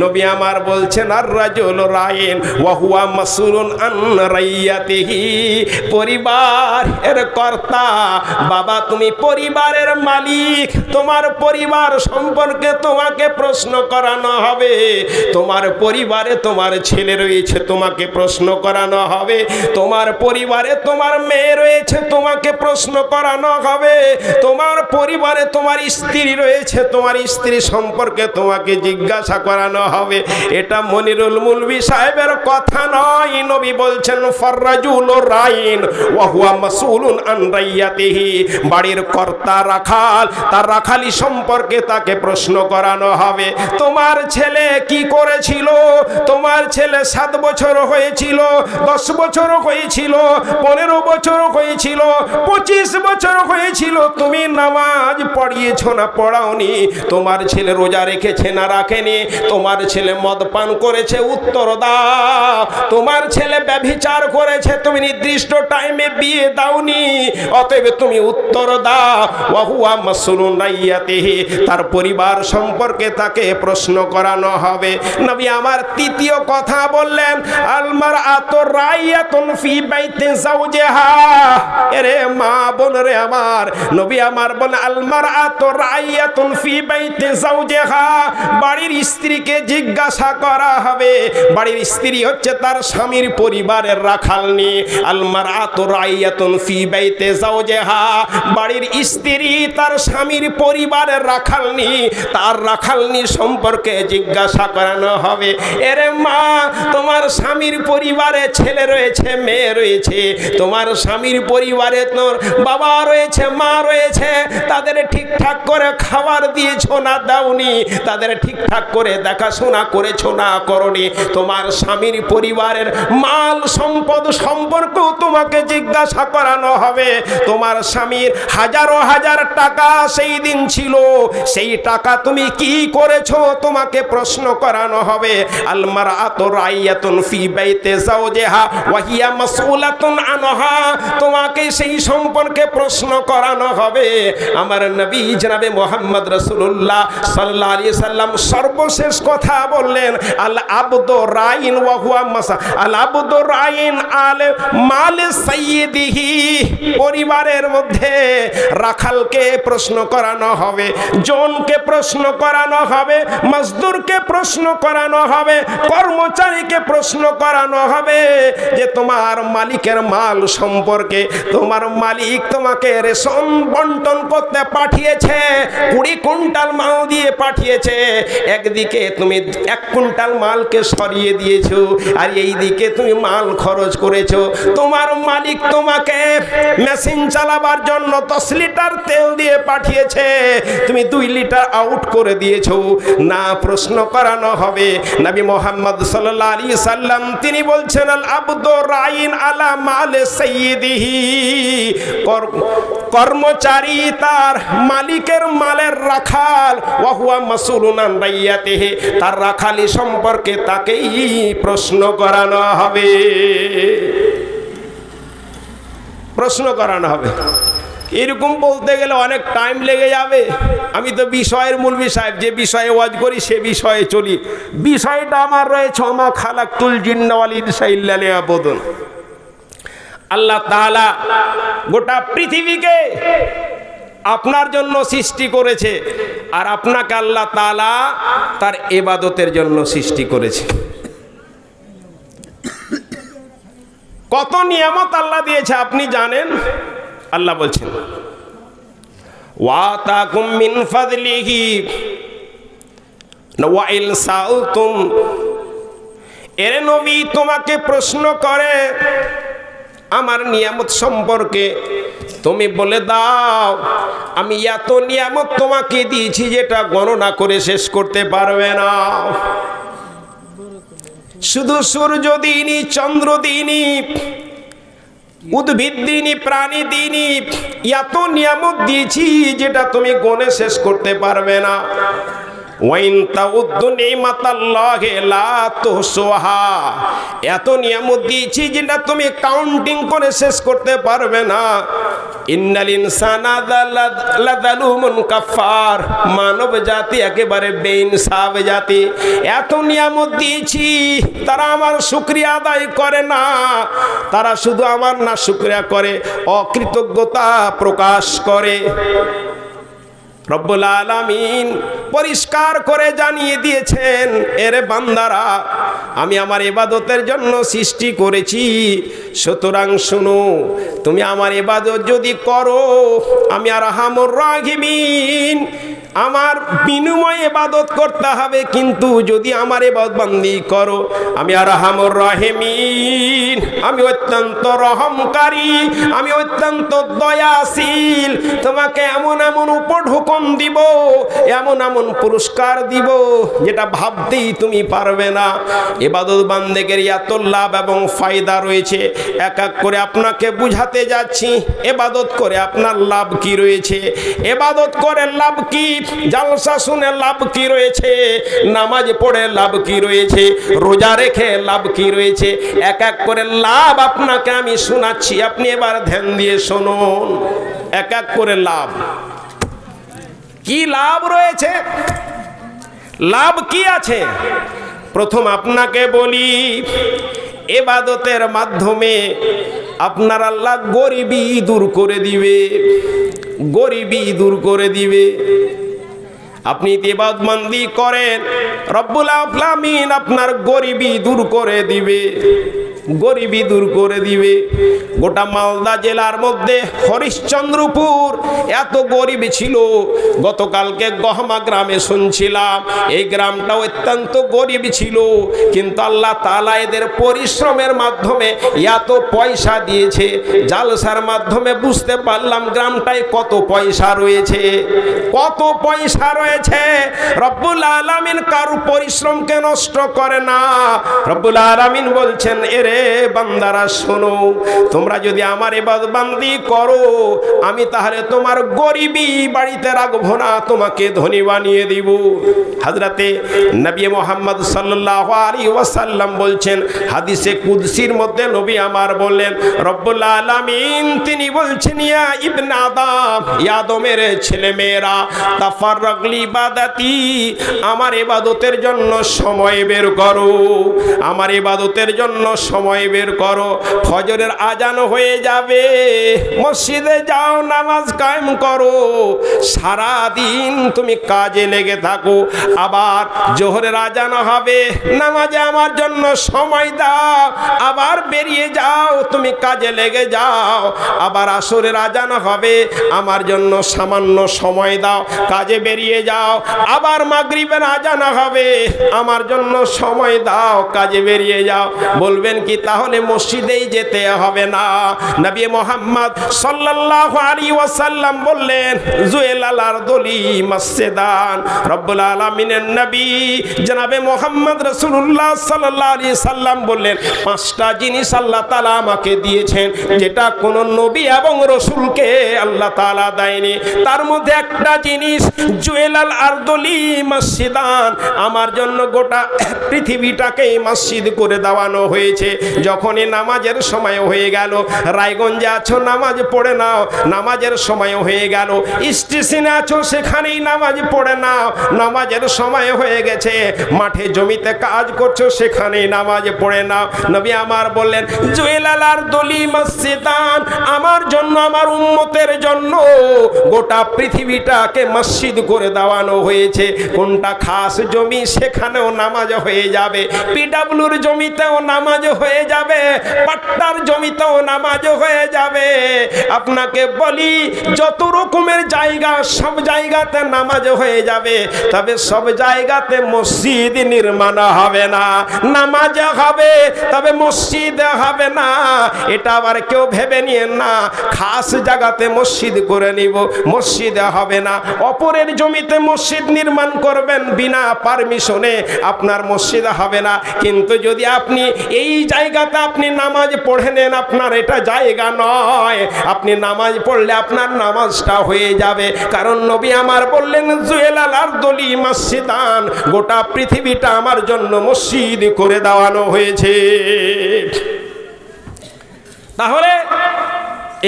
নবী আমার বলছেন আর রাজুল রাইন ওয়া হুয়া মাসউলুন আন রাইয়াতিহি। পরিবার এর কর্তা বাবা, তুমি পরিবারের মালিক, তোমার পরিবার সম্পর্কে তোমাকে প্রশ্ন করানো হবে। তোমার পরিবারে তোমার ছেলে রয়েছে, তোমাকে প্রশ্ন করানো হবে। তোমার পরিবারে তোমার মেয়ে রয়েছে, তোমাকে প্রশ্ন করানো হবে। তোমার পরিবারে তোমার স্ত্রী রয়েছে, তোমার স্ত্রী সম্পর্কে তোমাকে জিজ্ঞাসা করানো হবে। এটা মনিরুল মুলবি সাহেবের কথা নয়। নবী বলছেন ফাররাজুলুর রাইন ওয়া হুয়া মাসউলুন আন রাইয়াতিহি। বাড়ির কর্তা রাখাল, তার রাখালি সম্পর্কে তাকে প্রশ্ন করানো হবে। তোমার ছেলে কি করেছিল? তোমার ছেলে 7 বছর হয়েছিল, 10 বছর হয়েছিল, 15 বছর হয়েছিল, 25 বছর হয়েছিল, তুমি নামাজ পড়িয়েছো না পড়াওনি? তোমার ছেলে রোজা রেখেছে না রাখেনি? তোমার ছেলে মদ পান করেছে, উত্তর দাও। তোমার ছেলে ব্যভিচার করেছে, তুমি নির্দিষ্ট টাইমে বিয়ে দাওনি, অতএব তুমি উত্তর দাও। ওয়া হুয়া মাসউলুন রাইয়াতিহি, তার পরিবার সম্পর্কে তাকে প্রশ্ন করানো হবে। নবী আমার তৃতীয় কথা বললেন আল মারআতু রাইয়াতুন ফি বাইতি যাওজিহা। এরে মা বোন রে আমার, নবী আমার বলেন আল মারআতু রাইয়াতুন ফি বাইতি যাওজিহা। বাড়ির স্ত্রীকে জিজ্ঞাসা করা হবে। বাড়ির স্ত্রী হচ্ছে তার স্বামীর পরিবারের রাখালনি। আল মারআতু রাইয়াতুন ফি বাইতি যাওজিহা, বাড়ির স্ত্রী তার স্বামীর পরিবারের রাখালনি, তার রাখালনি সম্পর্কে জিজ্ঞাসা করানো হবে। এরে মা, তোমার স্বামীর পরিবারে ছেলে রয়েছে, মেয়ে রয়েছে, তোমার স্বামীর পরিবারে তোর বাবা রয়েছে, মা রয়েছে, তাদের ঠিকঠাক করে খাবার দিয়েছো না দাওনি? তাদের ঠিকঠাক করে দেখাশোনা করেছো না করনি? তোমার স্বামীর পরিবারের মাল সম্পদ সম্পর্কেও তোমাকে জিজ্ঞাসা করানো হবে। তোমার স্বামীর হাজারো হাজার টাকা সেই দিন ছিল, সেই টাকা তুমি কি করেছো তোমাকে প্রশ্ন করানো হবে। আল মারআতু রাইয়াতুন ফি বাইতি যাওজিহা ওয়া হিয়া মাসউলাতুন আনহা, তোমাকে সেই সম্পর্কে প্রশ্ন করানো হবে। আমার নবী জনাবে মুহাম্মদ রাসূলুল্লাহ সাল্লাল্লাহু আলাইহি সাল্লাম সর্বশেষ কথা বললেন আল আবদু রাইন ওয়া হুয়া মাসা আল আবদু রাইন আল মাল সাইয়্যিদিহি। পরিবারের মধ্যে রাখালকে প্রশ্ন করানো হবে, জনকে প্রশ্ন করানো হবে, মজদুরকে প্রশ্ন করানো হবে, কর্মচারীকে প্রশ্ন করানো হবে যে তোমার মালিকের মাল সম্পর্কে। তোমার মালিক তোমাকে রেশন বন্টন করতে পাঠিয়েছে, 20 কুইন্টাল মাল দিয়ে পাঠিয়েছে। একদিকে তুমি 1 কুইন্টাল মালকে সরিয়ে দিয়েছো, আর এই দিকে তুমি মাল খরচ করেছো। তোমার মালিক তোমাকে মেশিন চালাবার জন্য 10 লিটার তেল দিয়ে পাঠিয়েছে, তুমি 2 লিটার আউট করে দিয়েছো না? প্রশ্ন করানো হবে। নবী মুহাম্মদ সাল্লাল্লাহু আলাইহি সাল্লাম তিনি বলছেন আল আবদু রাইন আলা মাল সাইয়্যিদিহি, কর্মচারী তার মালিকের মালের রাখাল। ওয়া হুয়া মাসউলুন আন রাইয়াতিহি, তার রাখালি সম্পর্কে তাকেই প্রশ্ন করানো হবে। প্রশ্ন করানো হবে। এরকম বলতে গেলে অনেক টাইম লেগে যাবে। আমি তো বিষয়ের মুলবি সাহেব, যে বিষয়ে ওয়াজ করি সে বিষয়ে চলি। বিষয়টা আমার রয়েছে ওমা খালাকতুল জিন্না ওয়াল ইনসা ইল্লা লিয়াবুদুন। আল্লাহ তাআলা গোটা পৃথিবীকে আপনার জন্য সৃষ্টি করেছে, আর আপনাকে আল্লাহ তাআলা তার ইবাদতের জন্য সৃষ্টি করেছে। কত নিয়ামত আল্লাহ দিয়েছে আপনি জানেন? আল্লাহ বলছেন ওয়া তাকুম মিন ফাদলিহি ওয়া ইন সালতুম। এর নবী তোমাকে প্রশ্ন করে আমার নিয়ামত সম্পর্কে, তুমি বলে দাও আমি এত নিয়ামত তোমাকে দিয়েছি যেটা গণনা করে শেষ করতে পারবে না। শুধু সূর্য দিইনি, চন্দ্র দিইনি, উদ্ভিদ দিইনি, প্রাণী দিইনি, এত নিয়ামত দিয়েছি যেটা তুমি গণে শেষ করতে পারবে না। ওয়াইন তাউদ্দু নিমাতাল্লাহি লা তুহসুহা, এত নিয়ামত দিয়েছি যেটা তুমি কাউন্টিং করে শেষ করতে পারবে না। ইন্নাল ইনসানা লাযালুমুন কাফার, মানব জাতি একেবারে বেইনসাফ জাতি। এত নিয়ামত দিয়েছি, তারা আমার শুকরিয়া আদায় করে না, তারা শুধু আমার না শুকরিয়া করে, অকৃতজ্ঞতা প্রকাশ করে। রব্বুল আলামিন পরিষ্কার করে জানিয়ে দিয়েছেন, এরে বান্দারা, আমি আমার ইবাদতের জন্য সৃষ্টি করেছি, সুতরাং শুনো, তুমি আমার ইবাদত যদি করো, আমি আরহামুর রাহিমিন, আমার বিনিময়ে ইবাদত করতে হবে, কিন্তু যদি আমার ইবাদত বান্দি করো, আমি আরহামুর রাহিমিন, আমি অত্যন্ত রহমকারী, আমি অত্যন্ত দয়াশীল, তোমাকে এমন এমন উপঢৌকন দিব, এমন এমন পুরস্কার দিব যেটা ভাবতেই তুমি পারবে না। ইবাদত বান্দেগের এত লাভ এবং ফায়দা রয়েছে, এক এক করে আপনাকে বুঝাতে যাচ্ছি। ইবাদত করে আপনার লাভ কি রয়েছে, ইবাদত করে লাভ কি, জালসা শুনে লাভ কি রয়েছে, নামাজ পড়ে লাভ কি রয়েছে, রোজা রেখে লাভ কি রয়েছে, এক এক করে লাভ আপনাকে আমি শোনাচ্ছি, আপনি এবার ধ্যান দিয়ে শুনুন। এক এক করে লাভ, কি লাভ রয়েছে, লাভ কি আছে। প্রথম আপনাকে বলি, ইবাদতের মাধ্যমে আপনার আল্লাহ গরিবি দূর করে দিবে, গরিবি দূর করে দিবে। আপনি ইবাদতবন্দি করেন, রব্বুল আলামিন আপনার গরিবি দূর করে দিবে, গরিবি দূর করে দিবে। গোটা মালদা জেলার মধ্যে হরিশ্চন্দ্রপুর এত গরিব ছিল, গতকালকে গহমা গ্রামে শুনছিলাম, এই গ্রামটা অত্যন্ত গরিব ছিল, কিন্তু আল্লাহ তাআলা এদের পরিশ্রমের মাধ্যমে এত পয়সা দিয়েছে। জালসার মাধ্যমে বুঝতে পারলাম গ্রামটায় কত পয়সা রয়েছে, কত পয়সা রয়েছে। রব্বুল আলামিন কারো পরিশ্রমকে নষ্ট করে না। রব্বুল আলামিন বলছেন, এরে বান্দারা শোনো, তোমরা যদি আমার ইবাদতবন্দি করো, আমি তাহলে তোমার গরিবি বাড়িতে রাখবো না, তোমাকে ধনী বানিয়ে দিব। হযরতে নবী মুহাম্মদ সাল্লাল্লাহু আলাইহি ওয়াসাল্লাম বলছেন, হাদিসে কুদসির মধ্যে নবী আমার বললেন, রব্বুল আলামিন তিনি বলছেন, ইয়া ইবনে আদম, ইয়া আদমের ছেলে মেয়েরা, তাফাররাক লিবাদাতি, আমার ইবাদতের জন্য সময় বের করো, আমার ইবাদতের জন্য সময় বের করো। ফজরের আজান হয়ে যাবে, মসজিদে যাও, নামাজ কায়েম করো, সারা দিন তুমি কাজে লেগে থাকো। আবার জোহরের আজান হবে, নামাজে আমার জন্য সময় দাও, আবার বেরিয়ে যাও, তুমি কাজে লেগে যাও। আবার আসরের আজান হবে, আমার জন্য সামান্য সময় দাও, কাজে বেরিয়ে যাও। আবার মাগরিবের আজান হবে, আমার জন্য সময় দাও, কাজে বেরিয়ে যাও। বলবেন কি তাহলে মসজিদেই যেতে হবে না? নবী মুহাম্মদ সাল্লাল্লাহু আলাইহি ওয়াসাল্লাম বললেন, জুয়েলাল আরদুলি মাসজিদান। রব্বুল আলামিনের নবী জনাবে মুহাম্মদ রাসূলুল্লাহ সাল্লাল্লাহু আলাইহি সাল্লাম বললেন, পাঁচটা জিনিস আল্লাহ তাআলা আমাকে দিয়েছেন, যেটা কোন নবী এবং রাসূলকে আল্লাহ তাআলা দেয়নি। তার মধ্যে একটা জিনিস, জুয়েলাল আরদুলি মসজিদান, আমার জন্য গোটা পৃথিবীটাকেই মসজিদ করে দেওয়ানো হয়েছে। যখনই নামাজের সময় হয়ে গেল, রায়গঞ্জে আছো নামাজ পড়ে নাও, নামাজের সময় হয়ে গেল, স্টেশনে আছো সেখানেই নামাজ পড়ে নাও, নামাজের সময় হয়ে গেছে, মাঠে জমিতে কাজ করছো সেখানেই নামাজ পড়ে নাও। নবী আমার বললেন, জুয়েলাল আরদুলি মসজিদান, আমার জন্য, আমার উম্মতের জন্য গোটা পৃথিবীটাকে মসজিদ করে দেওয়ানো হয়েছে। কোনটা খাস জমি, সেখানেও নামাজ হয়ে যাবে, পিডাব্লিউর জমিতেও নামাজ হয়ে যাবে, পাট্টার জমিতেও নামাজ হয়ে যাবে। আপনাকে বলি, যত রকমের জায়গা, সব জায়গাতে নামাজ হয়ে যাবে, তবে সব জায়গাতে মসজিদ নির্মাণ হবে না। নামাজ হবে, তবে মসজিদ হবে না। এটা আবার কেউ ভেবে নিয়েন না, খাস জায়গাতে মসজিদ করে নিব, মসজিদ হবে না। অপরের জমিতে মসজিদ নির্মাণ করবেন বিনা পারমিশনে, আপনার মসজিদ হবে না। কিন্তু যদি আপনি এই জায়গাতে আপনি নামাজ পড়ে নেন, আপনার এটা জায়গা নয়। আপনি নামাজ পড়লে আপনার নামাজটা হয়ে যাবে, কারণ নবী আমার বললেন জুয়েলাল আরদুলি মসজিদান, গোটা পৃথিবীটা আমার জন্য মসজিদ করে দেওয়ানো হয়েছে। তাহলে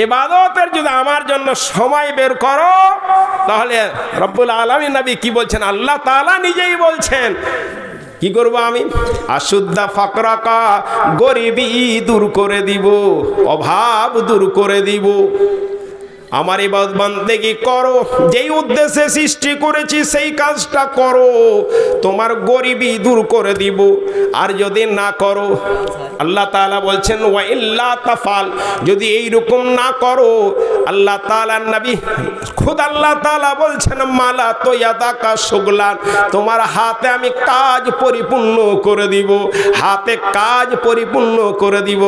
ইবাদতের যদি আমার জন্য সময় বের করো, তাহলে রব্বুল আলামিন নবী কি বলছেন? আল্লাহ তাআলা নিজেই বলছেন কি করব আমি? আশুদ্ধা ফাকরাকা, গরিবি দূর করে দিব, অভাব দূর করে দিব। আমার ইবাদত বান্দেগি করো, যেই উদ্দেশ্যে সৃষ্টি করেছি সেই কাজটা করো, তোমার গরিবি দূর করে দিব। আর যদি না করো, আল্লাহ তাআলা বলছেন ওয়া ইল্লা তাফাল, যদি এইরকম না করো, আল্লাহ তাআলার নবী খুদ আল্লাহ তাআলা বলছেন মালা তো ইয়াদাকা শুগলান, তোমার হাতে আমি কাজ পরিপূর্ণ করে দিব, হাতে কাজ পরিপূর্ণ করে দিব।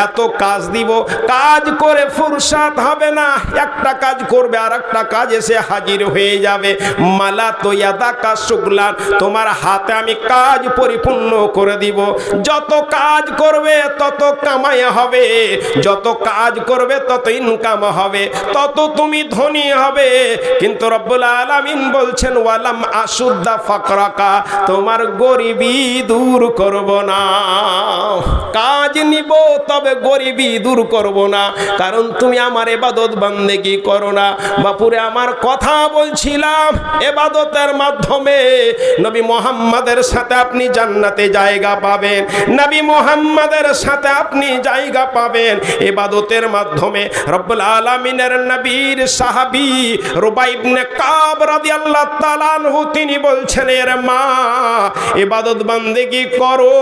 এত কাজ দিব, কাজ করে ফুরসাত হবে না, একটা কাজ করবে আর একটা কাজ এসে হাজির হয়ে যাবে। মালা তো ইয়াদাকা শুগলান, তোমার হাতে আমি কাজ পরিপূর্ণ করে দিব। যত কাজ করবে তত কামাই হবে, যত কাজ করবে তত ইনকাম হবে, তত তুমি ধনী হবে। কিন্তু রব্বুল আলামিন বলছেন ওয়ালাম আশুদ্ধা ফাকরাকা, তোমার গরিবি দূর করব না। কাজ নিব তবে গরিবি দূর করব না, কারণ তুমি আমার ইবাদত বান্দেগি করো না। বাপুরে আমার কথা বলছিলাম, ইবাদতের মাধ্যমে নবী মুহাম্মাদের সাথে আপনি জান্নাতে জায়গা পাবেন, নবী মুহাম্মাদের সাথে আপনি জায়গা পাবেন ইবাদতের মাধ্যমে। রব্বুল আলামিনের নবীর সাহাবী রুবাই ইবনে কাব রাদিয়াল্লাহু তাআলা আনহু তিনি বলছেন, এর মা ইবাদত বান্দেগি করো,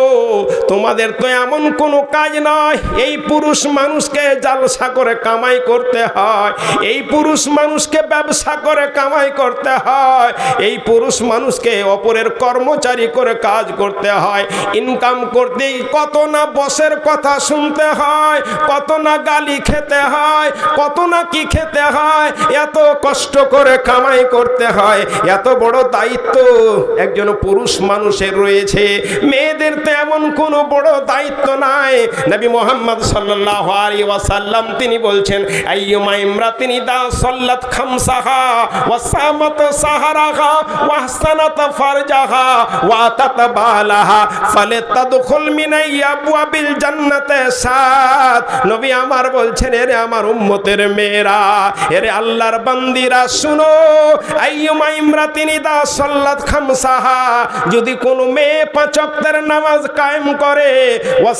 তোমাদের তো এমন কোনো কাজ নয়। এই পুরুষ মানুষকে জালসা করে কামাই করতে হয়, এই পুরুষ মানুষকে ব্যবসা করে কামাই করতে হয়, এই পুরুষ মানুষকে অপরের কর্মচারী করে কাজ করতে হয়। ইনকাম করতে কত না বসের কথা শুনতে হয়, কত না গালি খেতে হয়, কত না কি খেতে হয়, এত কষ্ট করে কামাই করতে হয়। এত বড় দায়িত্ব একজন পুরুষ মানুষের রয়েছে, মেয়েদের তো এমন কোনো বড় দায়িত্ব নাই। নবী মুহাম্মদ সাল্লাল্লাহু আলাইহি ওয়াসাল্লাম তিনি বলছেন আইয়ুমা ইমরাতিন ইদা সাল্লাত খামসাহা ওয়া সামাত সাহারাহা ওয়া আহসানাত ফারজাহা ওয়া তাতাবালাহা ফালাতাদখুল মিন আবওয়াবিল জান্নাতে সাত। নবী আমার বলছেন, এরে আমার উম্মতের মেয়েরা, এরে আল্লাহর বান্দিরা শুনো, আইয়ুমা ইমরাতিন ইদা সাল্লাত খামসাহা, যদি কোনো মেয়ে পাঁচ ওয়াক্তের নামাজ কায়েম করে, ওয়া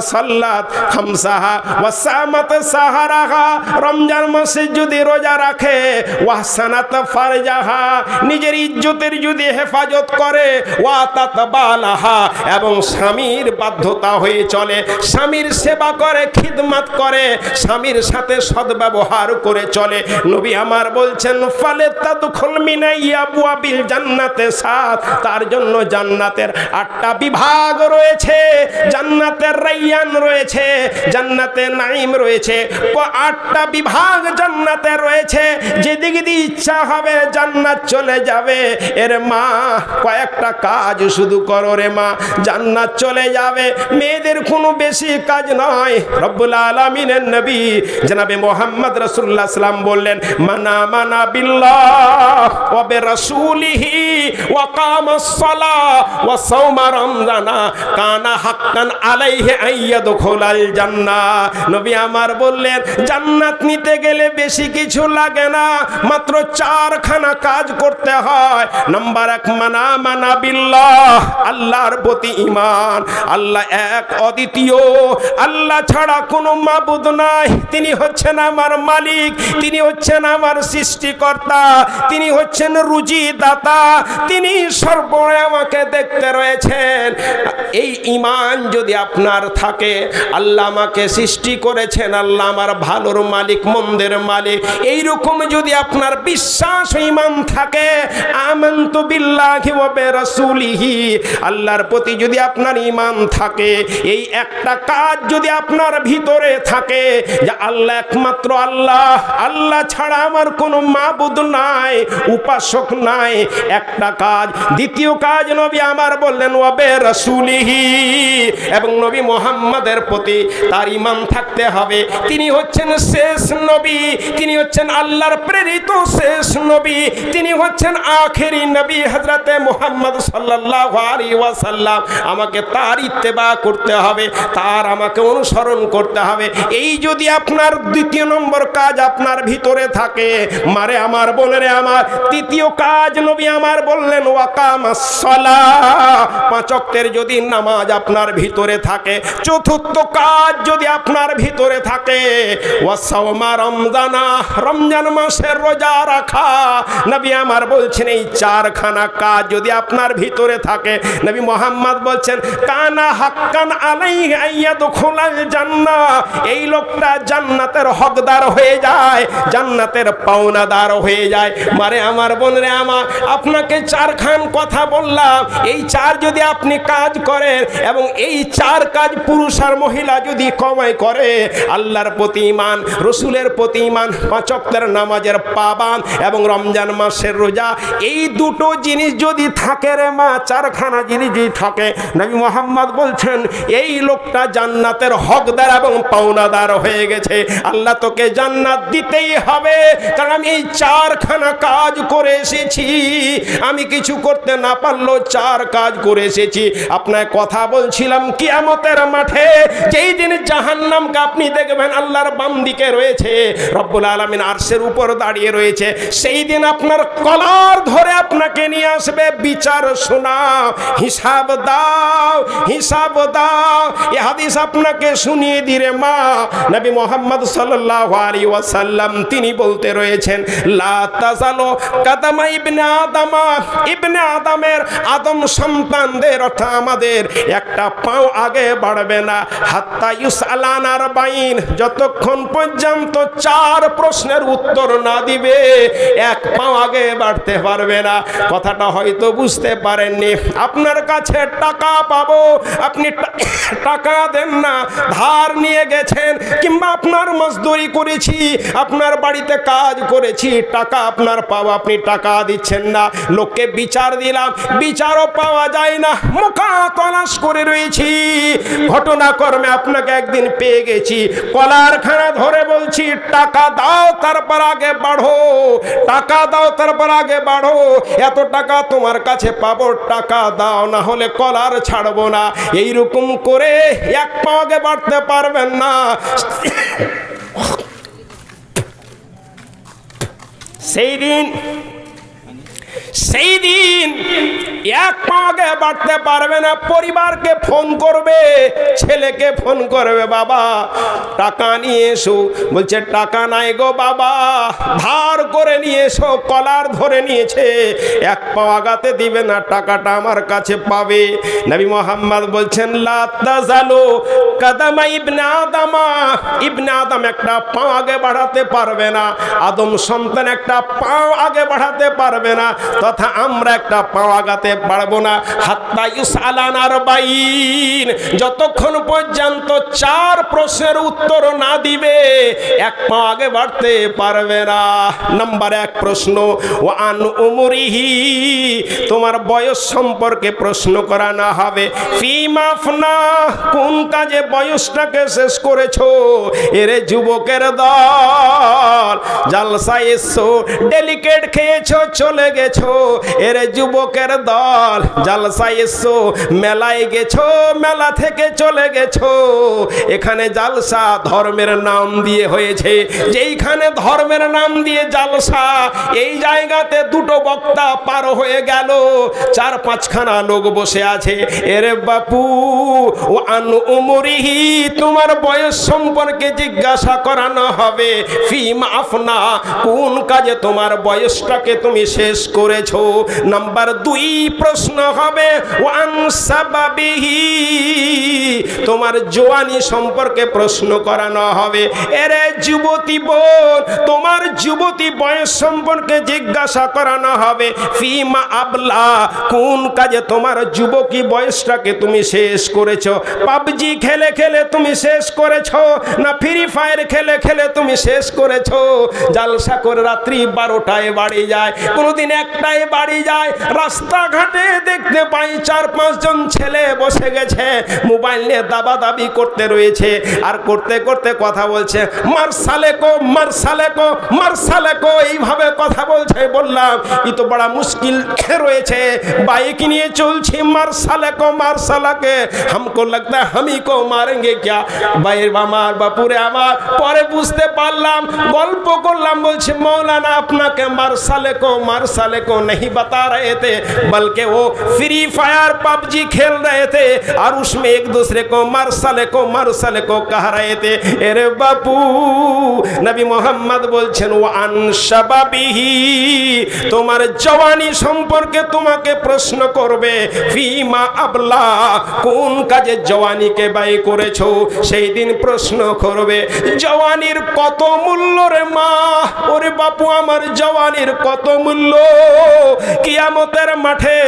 সাল্লাত খামসাহা ওয়া সামাত সাহারাহা, রমজান মাসে যদি রোজা রাখে, ওয়া আহসানাত ফারজাহা, নিজের ইজ্জতের যদি হেফাজত করে, ওয়া তাতাবালাহা, এবং স্বামীর বাধ্যতা হয়ে চলে, স্বামীর সেবা করে, খিদমত করে, স্বামীর সাথে সদ্ব্যবহার করে চলে। নবী আমার বলছেন ফালাতাদখুল মিন আবওয়াবিল জান্নাতে সাত, তার জন্য জান্নাতের 8টা বিভাগ রয়েছে, জান্নাতের রায়্যান রয়েছে, জান্নাতে নাঈম রয়েছে, 8টা বিভাগ জান্নাতে রয়েছে। যেদিকে ইচ্ছা হবে জান্নাত চলে যাবে। এর মা কয়েকটা কাজ শুধু করো রে মা, জান্নাত চলে যাবে। মেয়েদের কোনো বেশি কাজ নয়। রব্বুল আলামিনের নবী জনাবে মুহাম্মদ রাসূলুল্লাহ সাল্লাম বললেন মানা বিল্লাহ ওয়া বিরাসূলিহি ওয়া কামাস সালাহ ওয়া সাওমা রমজানা কানা হাক্কান আলাইহি আইয়াদখুলাল জান্নাহ। নবী আমার বললেন জান্নাত নিতে গেলে বেশি কিছু লাগে না, মাত্র 4খানা কাজ করতে হয়। নাম্বার 1 মানা বিল্লাহ, আল্লাহর প্রতি ঈমান, আল্লাহ এক অদ্বিতীয়, আল্লাহ ছাড়া কোনো মাবুদ নাই, তিনি হচ্ছেন আমার মালিক, তিনি হচ্ছেন আমার সৃষ্টিকর্তা, তিনি হচ্ছেন রুজি দাতা, তিনি সর্বময় আমাকে দেখতে রয়েছেন। এই ঈমান যদি আপনার থাকে, আল্লাহ আমাকে সৃষ্টি করেছেন, আল্লাহ আমার ভালোর মালিক, মন্দের মালিক। এইরকম যদি আপনার বিশ্বাস ঈমান থাকে, আমানতু বিল্লাহি ওয়া বিরাসূলিহি, আল্লাহর প্রতি যদি আপনার ঈমান থাকে, এই একটা কাজ যদি আপনার ভিতরে থাকে যে আল্লাহ একমাত্র আল্লাহ, আল্লাহ ছাড়া আমার কোনো মাবুদ নাই, উপাসক নাই, একটা কাজ। দ্বিতীয় কাজ নবী আমার বললেন ওয়া বিরাসূলিহি, এবং নবী মুহাম্মাদের প্রতি তার ঈমান থাকতে হবে। তিনি হচ্ছেন শেষ নবী, তিনি হচ্ছেন আল্লাহর প্রেরিত শেষ নবী, তিনি হচ্ছেন আখেরি নবী হযরতে মুহাম্মদ সাল্লাল্লাহু আলাইহি ওয়াসাল্লাম। আমাকে তার ইত্তেবা করতে হবে, তার আমাকে অনুসরণ করতে হবে। এই যদি আপনার দ্বিতীয় নম্বর কাজ আপনার ভিতরে থাকে, মারে আমার বোনেরে আমার, তৃতীয় কাজ নবী আমার বললেন ওয়াকামাস সালাহ, পাঁচ ওয়াক্তের যদি নামাজ আপনার ভিতরে থাকে। চতুর্থ কাজ যদি আপনার ভিতরে থাকে ওয়াসাওমা রমজানা, রমজান মাসের রোজা রাখা। নবী আমার বলছেন এই চারখানা কাজ যদি আপনার ভিতরে থাকে, নবী মুহাম্মদ বলছেন কানা হাক্কান আলাইহি আইয়াদখুলাল জান্নাহ, এই লোকটা জান্নাতের হকদার হয়ে যায়, জান্নাতের পাওনাদার হয়ে যায়। মারে আমার বোনেরে আমার, আপনাকে চারখান কথা বললাম, এই চার যদি আপনি কাজ করেন এবং এই চার কাজ পুরুষ আর মহিলা যদি কমাই করে, আল্লাহর প্রতি ঈমান, রসুলের প্রতি ঈমান, পাঁচ ওয়াক্তের নামাজের পাবান এবং রমজান মাসের রোজা, এই দুটো জিনিস যদি থাকে রে মা, চারখানা জিনিস যদি থাকে, নবী মুহাম্মদ বলছেন এই লোকটা জান্নাতের হকদার এবং পাওনাদার হয়ে গেছে। আল্লাহ তোকে জান্নাত দিতেই হবে, কারণ আমি এই চারখানা কাজ করে এসেছি, আমি কিছু করতে না পারলেও চার কাজ করে এসেছি। আপনার কথা বলছিলাম কিয়ামতের মাঠে যেই দিন জাহান্নামকে আপনি দেখবেন আল্লাহর বাম দিকে রয়েছে, রব্বুল আলামিন আরশের উপর দাঁড়িয়ে রয়েছে, সেই দিন আপনার কলার ধরে আপনাকে নিয়ে আসবে, বিচার শোনাও, হিসাব দাও, হিসাব দাও। এই হাদিস আপনাকে শুনিয়ে দিরে মা, নবী মুহাম্মদ সাল্লাল্লাহু আলাইহি ওয়াসাল্লাম তিনি বলতে রয়েছেন লা তাজালু কাদামা ইবনে আদম, ইবনে আদমের আদম সন্তানদের অর্থাৎ আমাদের একটা পাও আগে বাড়বে না, হাত্তা ইউসআলান আরবাইন, যতক্ষণ পর্যন্ত চার প্রশ্নের উত্তর না দিবে এক পাও আগে বাড়তে পারবে না। কথাটা হয়তো বুঝতে পারেননি। আপনার কাছে টাকা পাবো, আপনি টাকা দেন না, ধার নিয়ে গেছেন, কিংবা আপনার মজদুরি করেছি, আপনার বাড়িতে কাজ করেছি, টাকা আপনার পাবো, আপনি টাকা দিচ্ছেন না, লোককে বিচার দিলাম, বিচারও পাওয়া যায় না, মুখা তলাশ করে রয়েছি, ঘটনাক্রমে আপনাকে একদিন পেয়ে গেছি, কলার খানা ধরে বলছি টাকা দাও তারপর আগে বাড়ো, টাকা দাও তারপর আগে বাড়ো, এত টাকা তোমার কাছে পাবো, টাকা দাও, না হলে কলার ছাড়বো না। এইরকম করে এক পা আগে বাড়তে পারবেন না। সেই দিন এক পা আগে বাড়তে পারবে না। পরিবারকে ফোন করবে, ছেলেকে ফোন করবে, বাবা টাকা নিয়ে এসো, বলছে টাকা নাই গো বাবা, ধার করে নিয়ে এসো, কলার ধরে নিয়েছে, এক পা আগাতে দিবে না, টাকাটা আমার কাছে পাবে। নবী মুহাম্মদ বলছেন লা তাজালু কাদামা ইবনে আদম, ইবনে আদম একটা পা আগে বাড়াতে পারবে না, আদম সন্তান একটা পা আগে বাড়াতে পারবে না, তথা আমরা একটা পা আগাতে পারবো না। হাত্তা ইউসআলান আরবাইন, যতক্ষণ পর্যন্ত চার প্রশ্নের উত্তর না দিবে এক পা আগে বাড়তে পারবে না। নাম্বার এক প্রশ্ন ওয়ান উমরিহি, তোমার বয়স সম্পর্কে প্রশ্ন করানো হবে। ফিমা আফনা, কোন কাজে বয়সটাকে শেষ করেছো? এরে যুবকের দল, জালসায় এসো, ডেলিকেট খেয়েছো চলে গেছো, এরে যুবকের দল, জালসায় এসো, মেলায় গেছো, মেলা থেকে চলে গেছো। এখানে জালসা ধর্মের নাম দিয়ে হয়েছে, যেইখানে ধর্মের নাম দিয়ে জালসা, এই জায়গাতে দুটো বক্তা পার হয়ে গেল, চার পাঁচখানা লোক বসে আছে। এরে বাপু ও আন উমরিহি, তোমার বয়স সম্পর্কে জিজ্ঞাসা করানো হবে। ফিমা আফনা, কোন কাজে তোমার বয়সটাকে তুমি শেষ করেছো। নাম্বার দুই প্রশ্ন হবে ওয়ান সাবাবিহি, তোমার জওয়ানি সম্পর্কে প্রশ্ন করানো হবে। এরে যুবতী বোন, তোমার যুবতী বয়স সম্পর্কে জিজ্ঞাসা করানো হবে। ফিমা আবলা, কোন কাজে তোমার যুবকী বয়সটাকে তুমি শেষ করেছো? পাবজি খেলে খেলে তুমি শেষ করেছো, না ফ্রি ফায়ার খেলে খেলে তুমি শেষ করেছো? জালসা করে রাত্রি 12টায় বাড়ি যায়, কোনোদিন 1টায় বাড়ি যায়, রাস্তাঘাটে দেখতে পাই 4-5 জন ছেলে বসে গেছে, মোবাইল নিয়ে দাবাদাবি করতে রয়েছে, আর করতে করতে কথা বলছে, মারসালেকো মারসালেকো মারসালেকো, এইভাবে কথা বলছে। বললাম ই তো বড় মুশকিল রয়েছে, বাইক নিয়ে চলছি, মারসালেকো মারসালাকে, हमको लगता है हम ही को मारेंगे क्या? বাইর আমার বাপুরে আমার, পরে বুঝতে পারলাম, গল্প করলাম, বলছে মৌলানা আপনাকে मारसाले को नहीं बता रहे थे, बल्कि वो फ्री फायर पबजी खेल रहे थे और उसमें एक दूसरे को मारसाले को कह रहे थे। अरे बापू, नबी मोहम्मद बोलছেন ওয়ান শাবাবিহি, তোমার জওয়ানি সম্পর্কে তোমাকে প্রশ্ন করবে। ফিমা আবলা, কোন কাজে জওয়ানিকে ব্যয় করেছো, সেই দিন প্রশ্ন করবে। জওয়ানির কত মূল্য রে মা? ওরে বাপু আমার, জওয়ানির কত মূল্য? কিয়ামতের মাঠে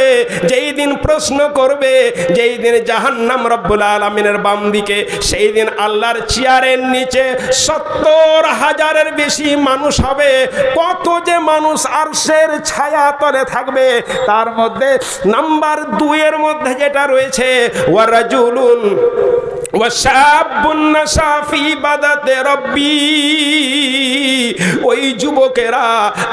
যেই দিন প্রশ্ন করবে, যেই দিন জাহান্নাম রব্বুল আলামিনের বাম দিকে, সেই দিন আল্লাহর চেয়ারের নিচে 70,000-এর বেশি মানুষ হবে। কত যে মানুষ আরশের ছায়া তলে থাকবে, তার মধ্যে নাম্বার 2 এর মধ্যে যেটা রয়েছে, ওয়ারাজুলুন ওয়াশাবুন নাশা ফি ইবাদাতি রাব্বি, ওই যুবকেরা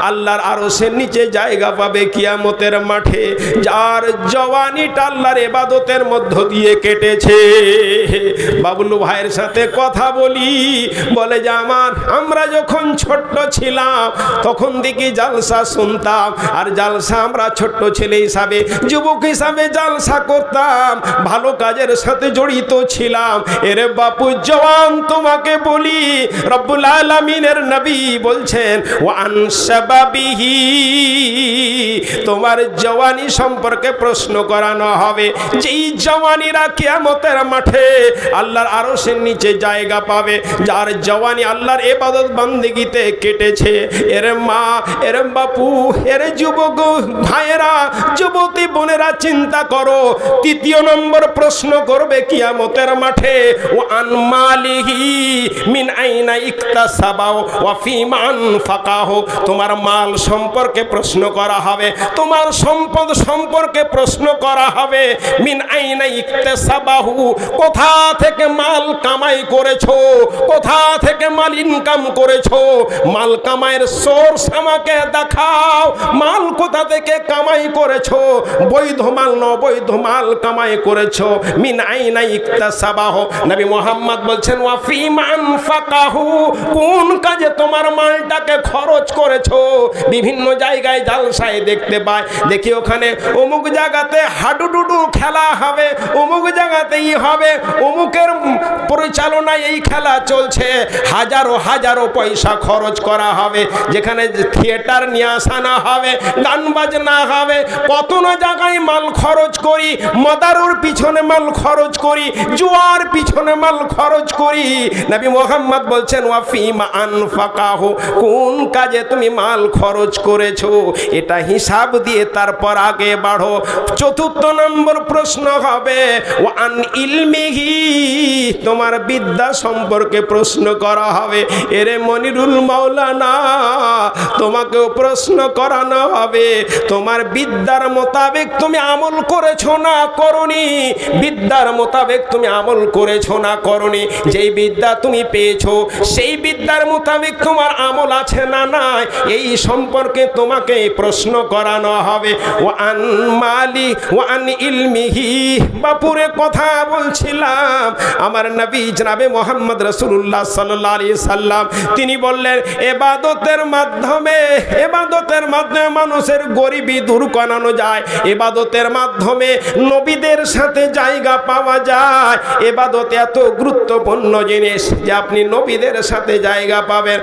আল্লাহর আরশের নিচে জায়গা পাবে কিয়ামতের মাঠে, যার জওয়ানিটা আল্লাহর ইবাদতের মধ্য দিয়ে কেটেছে। বাবলু ভাইয়ের সাথে কথা বলি, বলে যে আমরা যখন ছোট্ট ছিলাম তখন দেখি জালসা শুনতাম, আর জালসা আমরা ছোট্ট ছেলে হিসাবে, যুবক হিসাবে জালসা করতাম, ভালো কাজের সাথে জড়িত ছিলাম। এরে বাপু জওয়ান, তোমাকে বলি, রব্বুল আলামিনের নবী বলছেন ওয়ান শাবাবিহি, তোমার জওয়ানি সম্পর্কে প্রশ্ন করানো হবে। যেই জওয়ানিরা কিয়ামতের মাঠে আল্লাহর আরশের নিচে জায়গা পাবে, যার জওয়ানি আল্লাহর ইবাদত বান্দেগিতে কেটেছে। এর মা, এর বাপু, এর যুবক ভাইয়েরা, যুবতী বোনেরা, চিন্তা করো। 3 নম্বর প্রশ্ন করবে কিয়ামতের মাঠে, ওয়ান মালিহি মিন আইনা ইকতাসাবাহু ওয়া ফিমা আনফাকাহু, তোমার মাল সম্পর্কে প্রশ্ন করা হবে, তোমার সম্পদ সম্পর্কে প্রশ্ন করা হবে। মিন আইনা ইকতাসাবাহু, কোথা থেকে মাল কামাই করেছো, কোথা থেকে মাল ইনকাম করেছো, মাল কামাইয়ের সোর্স আমাকে দেখাও, মাল কোথা থেকে কামাই করেছো, বৈধ মাল না অবৈধ মাল কামাই করেছো। মিন আইনা ইকতাসাবাহু, নবী মুহাম্মদ বলছেন ওয়া ফিমা আনফাকাহু, কোন কাজে তোমার মালটাকে খরচ করেছো। বিভিন্ন জায়গায় জালসায় দেখতে পায়, দেখি ওখানে অমুক জায়গাতে হাডুডুডু খেলা হবে, অমুক জায়গাতেই হবে, অমুকের পরিচালনায় এই খেলা চলছে, হাজারো হাজারো পয়সা খরচ করা হবে, যেখানে থিয়েটার নিয়ে আসানো হবে, গান বাজনা হবে, কত না জায়গায় মাল খরচ করি, মদারুর পিছনে মাল খরচ করি, জুয়ার পিছনে মাল খরচ করি। নবী মুহাম্মদ বলছেন ওয়া ফিমা আনফাকাহু, কোন কাজে তুমি মাল খরচ করেছো, এটা হিসাব দিয়ে তারপর আগে বাড়ো। 4 নম্বর প্রশ্ন হবে ওয়ান ইলমিহি, তোমার বিদ্যা সম্পর্কে প্রশ্ন করা হবে। এরে মনিরুল মাওলানা, তোমাকেও প্রশ্ন করানো হবে, তোমার বিদ্যার মোতাবেক তুমি আমল করেছো না করনি, বিদ্যার মোতাবেক তুমি আমল করেছো না করনি, যেই বিদ্যা তুমি পেয়েছো সেই বিদ্যার মোতাবেক তোমার আমল আছে না নাই, এই সম্পর্কে তোমাকে প্রশ্ন করানো হবে। ওয়ান মালি ওয়ান ইলমিহি, বাপুরে কথা বলছিলাম, আমার নবী জনাবে মুহাম্মদ রাসূলুল্লাহ সাল্লাল্লাহু আলাইহি সাল্লাম, তিনি বললেন ইবাদতের মাধ্যমে মানুষের গরিবি দূর করানো যায়, ইবাদতের মাধ্যমে নবীদের সাথে জায়গা পাওয়া যায়। ইবাদত এত গুরুত্বপূর্ণ জিনিস যে আপনি নবীদের সাথে জায়গা পাবেন।